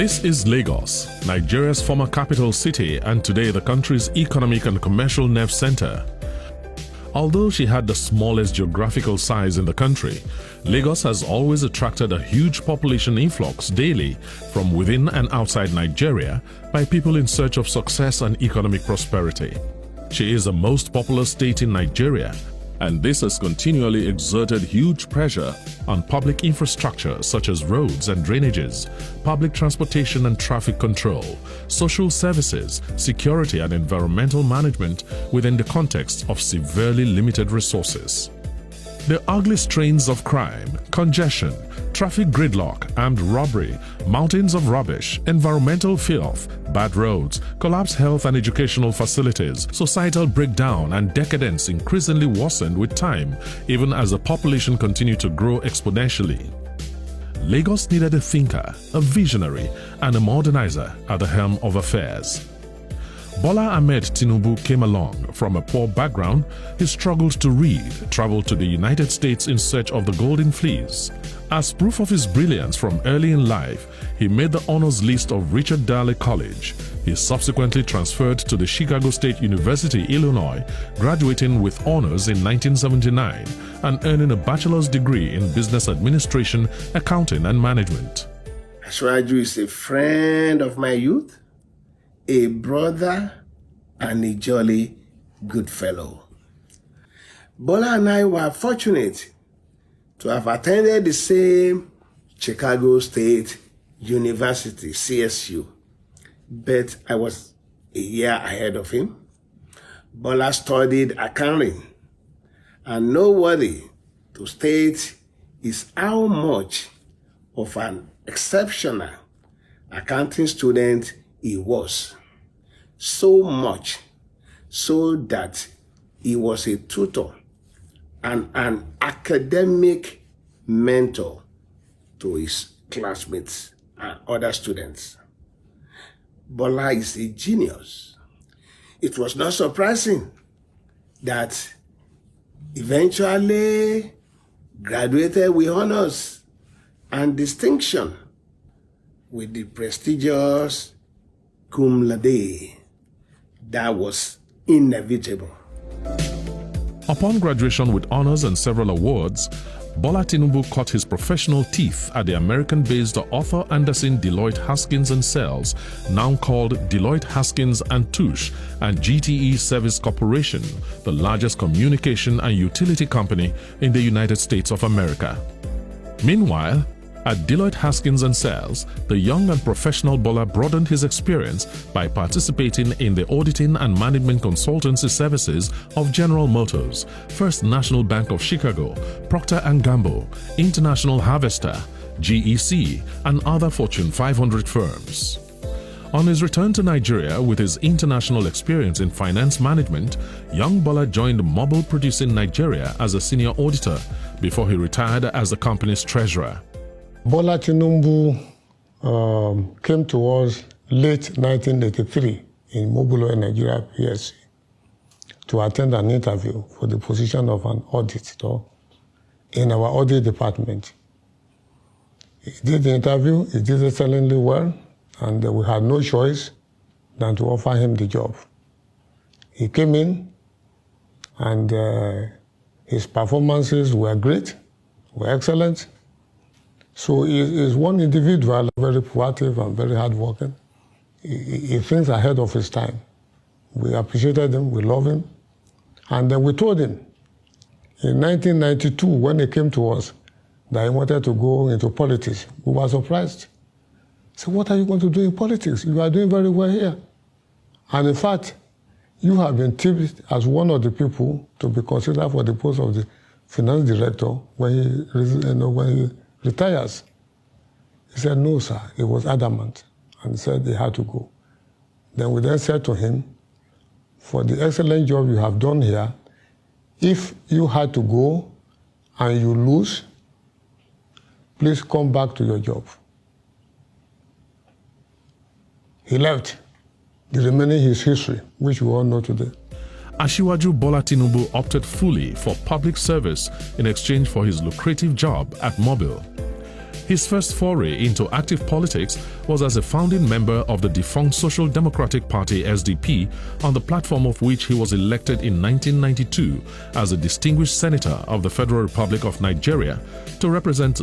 This is Lagos, Nigeria's former capital city and today the country's economic and commercial nerve center. Although she had the smallest geographical size in the country, Lagos has always attracted a huge population influx daily from within and outside Nigeria by people in search of success and economic prosperity. She is the most populous state in Nigeria, and this has continually exerted huge pressure on public infrastructure such as roads and drainages, public transportation and traffic control, social services, security and environmental management within the context of severely limited resources. The ugly strains of crime, congestion, traffic gridlock, armed robbery, mountains of rubbish, environmental filth, bad roads, collapsed health and educational facilities, societal breakdown and decadence increasingly worsened with time, even as the population continued to grow exponentially. Lagos needed a thinker, a visionary, and a modernizer at the helm of affairs. Bola Ahmed Tinubu came along from a poor background. He struggled to read, traveled to the United States in search of the golden fleece. As proof of his brilliance from early in life, he made the honors list of Richard Darley College. He subsequently transferred to the Chicago State University, Illinois, graduating with honors in 1979 and earning a bachelor's degree in business administration, accounting and management. Asiwaju is a friend of my youth, a brother, and a jolly good fellow. Bola and I were fortunate to have attended the same Chicago State University, CSU, but I was a year ahead of him. Bola studied accounting, and noteworthy to state is how much of an exceptional accounting student he was. So much so that he was a tutor and an academic mentor to his classmates and other students. Bola is a genius. It was not surprising that eventually graduated with honors and distinction with the prestigious cum laude. That was inevitable. Upon graduation with honors and several awards, Bola Tinubu cut his professional teeth at the American-based Arthur Andersen Deloitte Haskins & Sells, now called Deloitte Haskins & Touche, and GTE Service Corporation, the largest communication and utility company in the United States of America. Meanwhile, at Deloitte Haskins & Sells, the young and professional Bola broadened his experience by participating in the auditing and management consultancy services of General Motors, First National Bank of Chicago, Procter & Gamble, International Harvester, GEC, and other Fortune 500 firms. On his return to Nigeria with his international experience in finance management, young Bola joined Mobil Producing Nigeria as a senior auditor before he retired as the company's treasurer. Bola Tinubu came to us late 1983 in Mobil Nigeria PLC to attend an interview for the position of an auditor in our audit department. He did the interview, he did excellently well, and we had no choice than to offer him the job. He came in and his performances were great, were excellent. So he is one individual, very proactive and very hardworking. He thinks ahead of his time. We appreciated him, we love him. And then we told him in 1992, when he came to us, that he wanted to go into politics. We were surprised. So what are you going to do in politics? You are doing very well here. And in fact, you have been tipped as one of the people to be considered for the post of the finance director when he retires. He said, no, sir. He was adamant and said he had to go. Then we then said to him, for the excellent job you have done here, if you had to go and you lose, please come back to your job. He left. The remaining is history, which we all know today. Asiwaju Bola Tinubu opted fully for public service in exchange for his lucrative job at Mobil. His first foray into active politics was as a founding member of the defunct Social Democratic Party SDP, on the platform of which he was elected in 1992 as a distinguished senator of the Federal Republic of Nigeria to represent